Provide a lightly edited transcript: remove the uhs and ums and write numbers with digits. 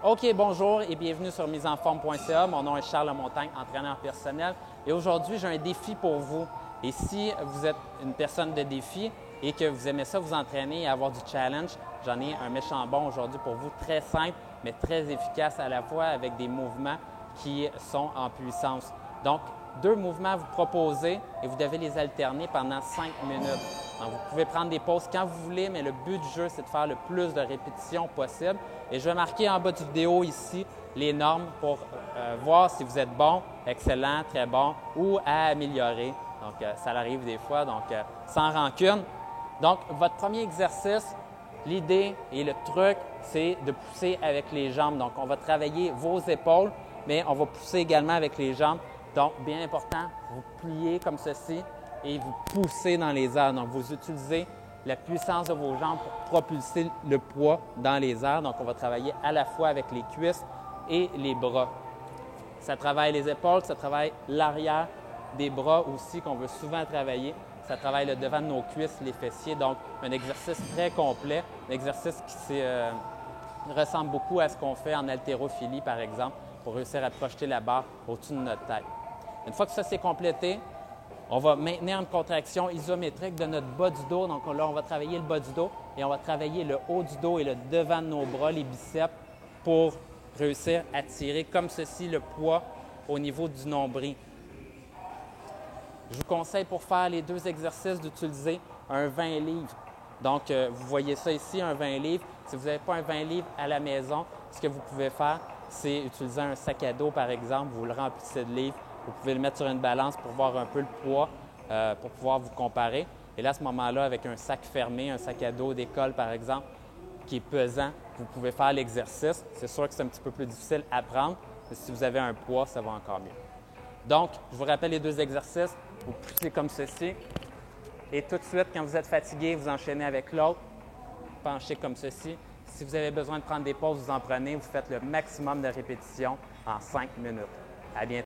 OK, bonjour et bienvenue sur misesenforme.ca. Mon nom est Charles Lamontagne, entraîneur personnel. Et aujourd'hui, j'ai un défi pour vous. Et si vous êtes une personne de défi et que vous aimez ça vous entraîner et avoir du challenge, j'en ai un méchant bon aujourd'hui pour vous, très simple, mais très efficace à la fois avec des mouvements qui sont en puissance. Donc, 2 mouvements à vous proposer et vous devez les alterner pendant 5 minutes. Donc, vous pouvez prendre des pauses quand vous voulez, mais le but du jeu, c'est de faire le plus de répétitions possible. Et je vais marquer en bas de vidéo ici les normes pour voir si vous êtes bon, excellent, très bon ou à améliorer. Donc, ça arrive des fois, donc sans rancune. Donc, votre premier exercice, l'idée et le truc, c'est de pousser avec les jambes. Donc, on va travailler vos épaules, mais on va pousser également avec les jambes. Donc, bien important, vous pliez comme ceci et vous poussez dans les airs. Donc, vous utilisez la puissance de vos jambes pour propulser le poids dans les airs. Donc, on va travailler à la fois avec les cuisses et les bras. Ça travaille les épaules, ça travaille l'arrière des bras aussi qu'on veut souvent travailler. Ça travaille le devant de nos cuisses, les fessiers. Donc, un exercice très complet, un exercice qui ressemble beaucoup à ce qu'on fait en haltérophilie, par exemple, pour réussir à projeter la barre au-dessus de notre tête. Une fois que ça s'est complété, on va maintenir une contraction isométrique de notre bas du dos. Donc là, on va travailler le bas du dos et on va travailler le haut du dos et le devant de nos bras, les biceps, pour réussir à tirer comme ceci le poids au niveau du nombril. Je vous conseille pour faire les 2 exercices d'utiliser un 20 livres. Donc, vous voyez ça ici, un 20 livres. Si vous n'avez pas un 20 livres à la maison, ce que vous pouvez faire, c'est utiliser un sac à dos, par exemple. Vous le remplissez de livres. Vous pouvez le mettre sur une balance pour voir un peu le poids, pour pouvoir vous comparer. Et là, à ce moment-là, avec un sac fermé, un sac à dos d'école, par exemple, qui est pesant, vous pouvez faire l'exercice. C'est sûr que c'est un petit peu plus difficile à prendre, mais si vous avez un poids, ça va encore mieux. Donc, je vous rappelle les 2 exercices. Vous poussez comme ceci. Et tout de suite, quand vous êtes fatigué, vous enchaînez avec l'autre. Penchez comme ceci. Si vous avez besoin de prendre des pauses, vous en prenez. Vous faites le maximum de répétitions en 5 minutes. À bientôt.